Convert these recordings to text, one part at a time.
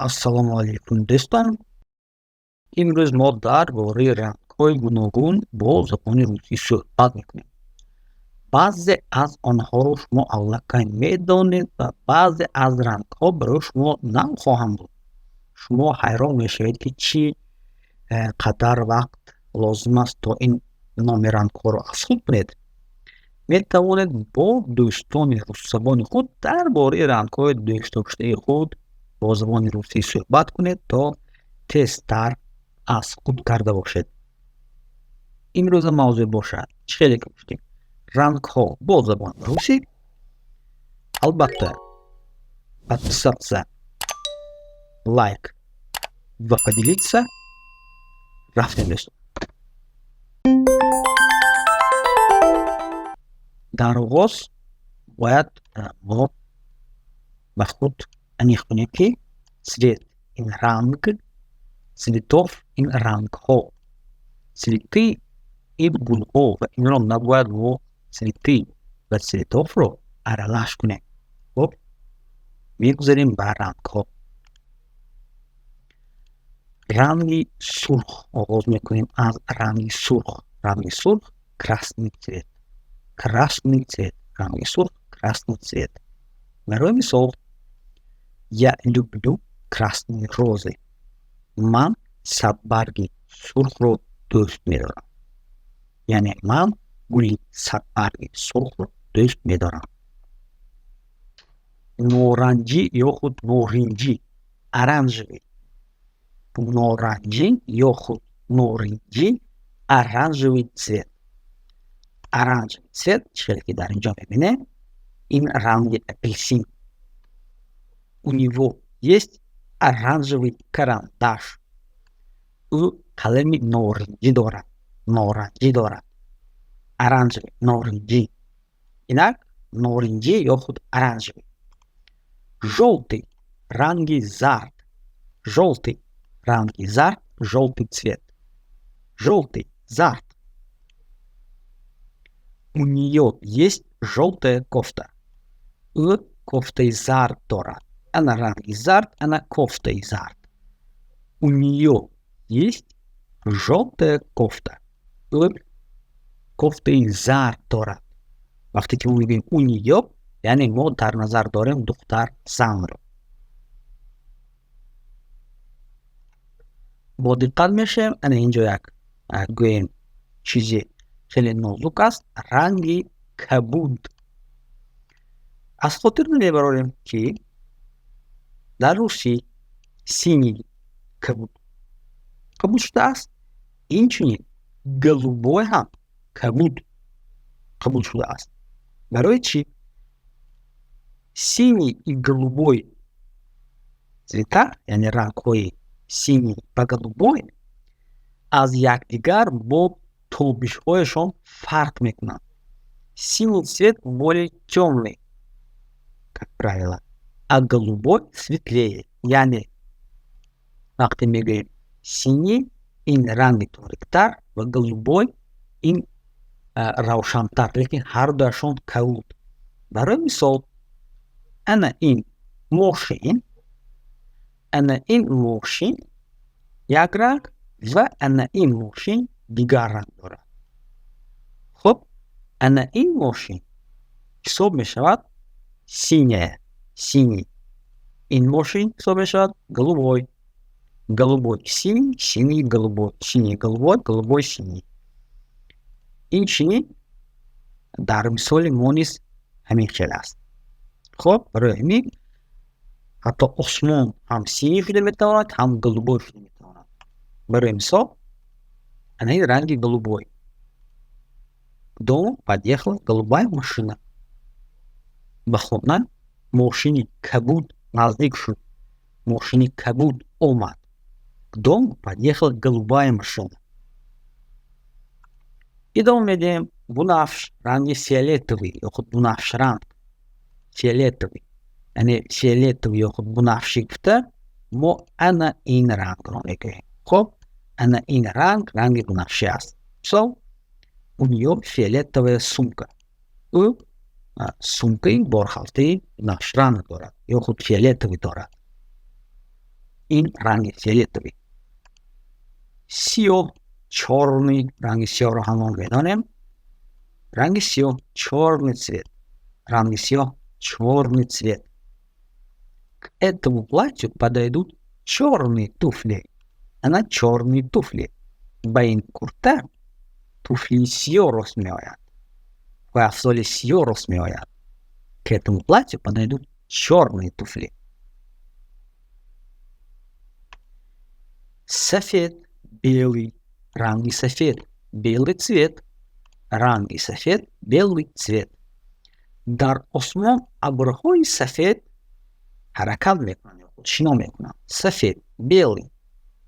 Ассалому алейкум дӯстон. Имрӯз мо дар бораи рангҳои гуногун бо забони русӣ суҳбат мекунем. Баъзе аз онҳоро шумо аллакай медонед ва баъзе аз рангҳо барои шумо нав хоҳанд буд. Шумо ҳайрон мешавед, ки чӣ қадар вақт лозим аст то ин номи рангҳоро аз худ кунед. Метавонед бо дӯстони русзабони худ дар бораи рангҳои дӯстдоштаи худ бо забони русӣ суҳбат кунед, то тезтар аз худ карда бошед. Имрӯза мавзӯъ бошад чӣ хеле ки гуфтем, рангҳо бо забони русӣ. Албатта подписаться, лайк ва поделиться. Рафтем дӯстон. Дар оғоз бояд мо ба худ аниқ кунем, ки цвет — ин ранг, цветов — ин рангҳо. Цветы — ин гулҳо ва инро набояд мо цветы ва цветовро аралаш кунем. Хоб, мегузарем ба рангҳо. Ранги сурх оғоз мекунем аз ранги сурх. Ранги сурх — красный цвет. Красный цвет. Ранги сурх — красный цвет. Барои мисол, я люблю красные розы. Ман садбарги сурхро дӯст медорам. Яъне ман гули садбарги сурхро дӯст медорам. Норанҷӣ ё худ норинҷӣ, оранжевый. Норанҷӣ ё худ норинҷӣ, оранжевый цвет. Оранжевый цвет, чиҳеле ки дар инҷо мебинем, ин ранги апельсин. У него есть оранжевый карандаш. Ӯ қалами норинҷӣ дорад. Норанҷӣ дорад. Оранжевый, норинҷӣ. Инак норинҷӣ ё худ оранжевый. Жёлтый, ранги зард. Жёлтый, ранги зард, жёлтый цвет. Жёлтый, зард. У неё есть жёлтая кофта. Ӯ кофтаи зард дорад. Ана ранги зард, ана кофтаи зард. У неё есть жёлтая кофта. Ӯ кофтаи зард дорад. Вақте ки мо мегӯем у неё, яъне мо дар назар дорем духтар занро. Бо диққат мешавем, ана инҷо як гӯем чизе хеле нозук аст, ранги кабуд. Аз хотир намебарорем, ки дар русӣ синий кабуд қабул шудааст. Инчунин голубой ҳам кабуд қабул шудааст. Барои чӣ? Синий и голубой цвета, яъне рангҳои синий ва голубой, аз якдигар бо тобишҳояшон фарқ мекунанд. Синий цвет более тёмный, как правило, а голубой светлее. Яъне вақте мегӯем синий, ин ранги ториктар ва голубой ин равшантар, лекин ҳардуяшон кабуд. Барои мисол, ана ин мошин, ана ин мошин як ранг ва ана ин мошин дигар ранг дорад. Хоб, ана ин мошин ҳисоб мешавад синяя, синий. Ин мошин ҳисоб мешавад голубой. Голубой, синий, синий, голубой, синий, голубой, голубой, синий. Инчунин дар мисоли мо низ ҳамин хел аст. Хоб, барои ҳамин ҳатто осмон ҳам синий шуда метавонад, ҳам голубой шуда метавонад. Барои мисол, ана ин ранги голубой. К дому подъехала голубая машина. Ба хона мошини кабуд наздик шуд. Мошини кабуд омад. К дому подъехала голубая машина. Идома медиҳем бунафш, ранги фиолетовый ё худ бунафш ранг. Фиолетовый, яъне фиолетовый ё худ бунафшӣ гуфта, мо ана ин рангро мегӯем. Хоб, ана ин ранг ранги бунафшӣ аст. Мисол, у неё фиолетовая сумка. Ӯ сумкаи борхалтаи бунафшранг дорад ё худ фиолетовый дорад. in ранги фиолетовый. سیاه черный, ранги سیاه رو همون بدانیم. ранги سیاه черный цвет. ранги سیاه черный цвет. К этому платью подойдут черные туфли. Она черные туфли. به این کرته туфли سیاه راست می آید. و افضل سیاه راست می آید. К этому платью подойдут черные туфли. سفید белый, ранги سفید, белый цвет. ранги سفید, белый цвет. در آسمان ابرهای سفید حرکت میکنند یا شنا میکنند. سفید белый,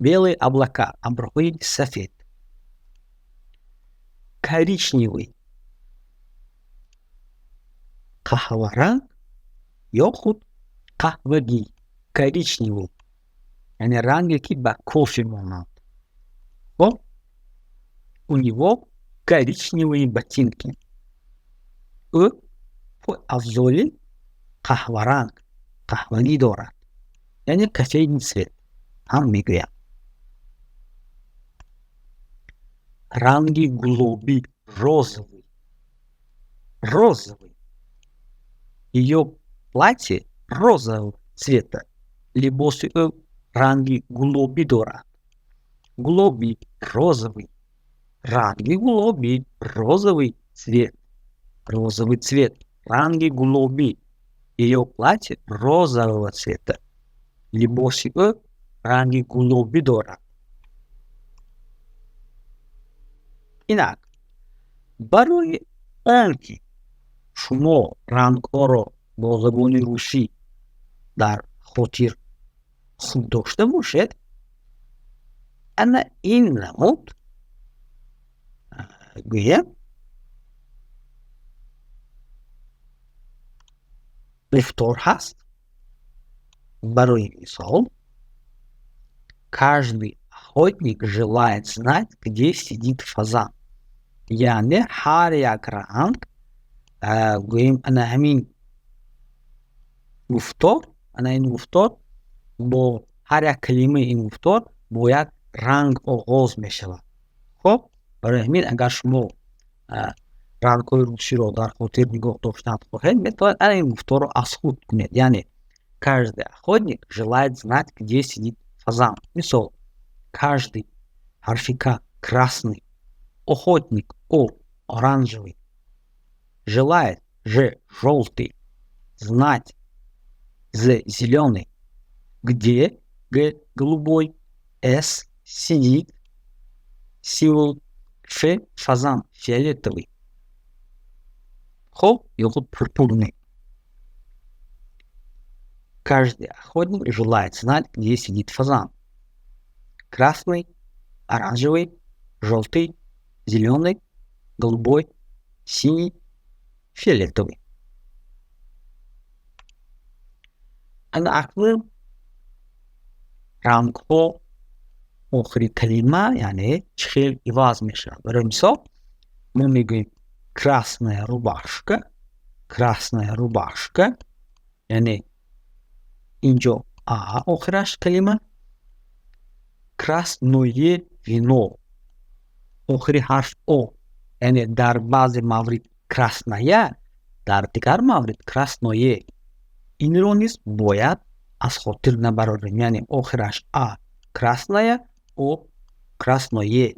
белые облака, ابرهای سفید. коричневый قهوه رنگ یا خود قهوگی. коричневый یعنی رنگی که به кофе مانند. خب у него коричневые ботинки. او افضل قهوه رنگ قهوگی دارد. یعنی кофейный цвет هم میگویم. ранги голубый, розовый. розовый. Ее платье розового цвета. لباس او ранги голубый دارد. голубый розовый. ранги голубый розовый цвет. розовый цвет. ранги голубый. Ее платье розового цвета. لباس او ранги голубый دارد. اینک برای آنکه شما رنگ‌ها را با زبان روسی در خاطر خوب داشته باشید، انا این نمود گویم گفتار هست. برای مثال каждый охотник желает знать, где сидит фазан. یعنی هر یک رنگ گویم انا همین گفتار این گفتار با هر یک کلمه این گفتار با یک رنگ آغاز می شود. خب برای همین اگر شما رنگ های روسی را در خاطر نگاه داشتن خواهید میتوانید این گفتار را از خود کنید. یعنی каждый охотник желает знать, где сидит фазан. مثال каждый حرف К красный, охотник О оранжевый, желает Ж желтый, знать З зеленый, где Г голубой, С сидит, символ Ф фазан фиолетовый. Хо его пурпурный. Каждый охотник желает знать, где сидит фазан. Красный, оранжевый, желтый, зеленый, голубой, синий, фиолетовый. العقل رنگ‌ها آخری کلمه یعنی چخیل عوض میشه. برای مثال ما میگویم красная рубашка, красная рубашка یعنی اینجا آخرش کلمه. красное вино آخری حرف او یعنی در بعض موارد красная, در دیگر موارد красное. این رو نیز باید از خاطر نبراریم. یعنی آخرش красная او красное.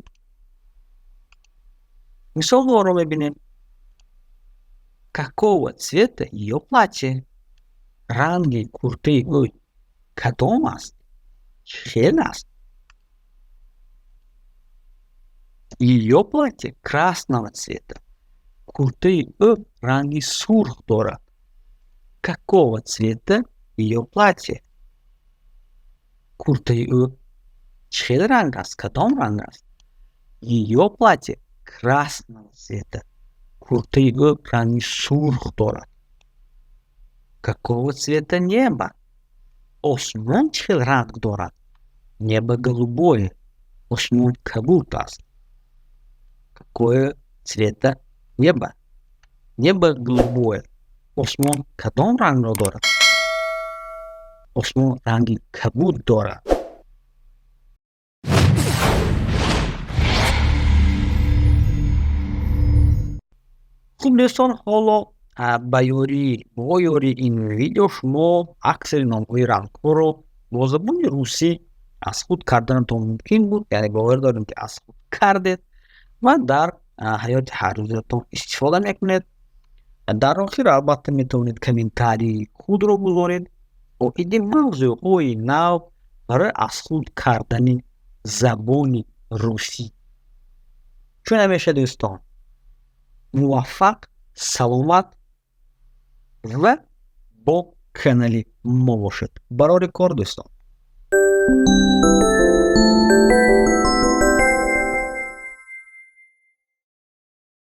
مثال رو ببینیم. какого цвета ее платье? رنگ کرته او کدام است؟ چه است؟ ее платье красного цвета. کرته او رنگی سرخ دارد. какого цвета ее платье? کرته او چه رنگ است؟ کدام رنگ است؟ ее платье красного цвета. کرته او رنگی سرخ دارد. какого цвета небо? آسمان چه رنگ دارد؟ небо голубое. آسمان کبود است. какого цвета небо? небо голубое. آسمان کدام رنگ را دارد؟ آسمان رنگی کبود دارد. خب دوستان حالا با یاری این ویدیو شما اکثر نام‌های رنگ‌ها رو با زبان روسی از خود کردنتون ممکن بود، یعنی باور داریم که از خود کردید و در حیات هر روزتون استفاده میکنید. در آخر البته میتونید کامنتاری خود رو بذارید و ایده موضوعهای نو برای از خود کردن زبان روسی. چون همیشه دوستان موفق، سلامت و با کانال ما باشید. برای کار دوستان.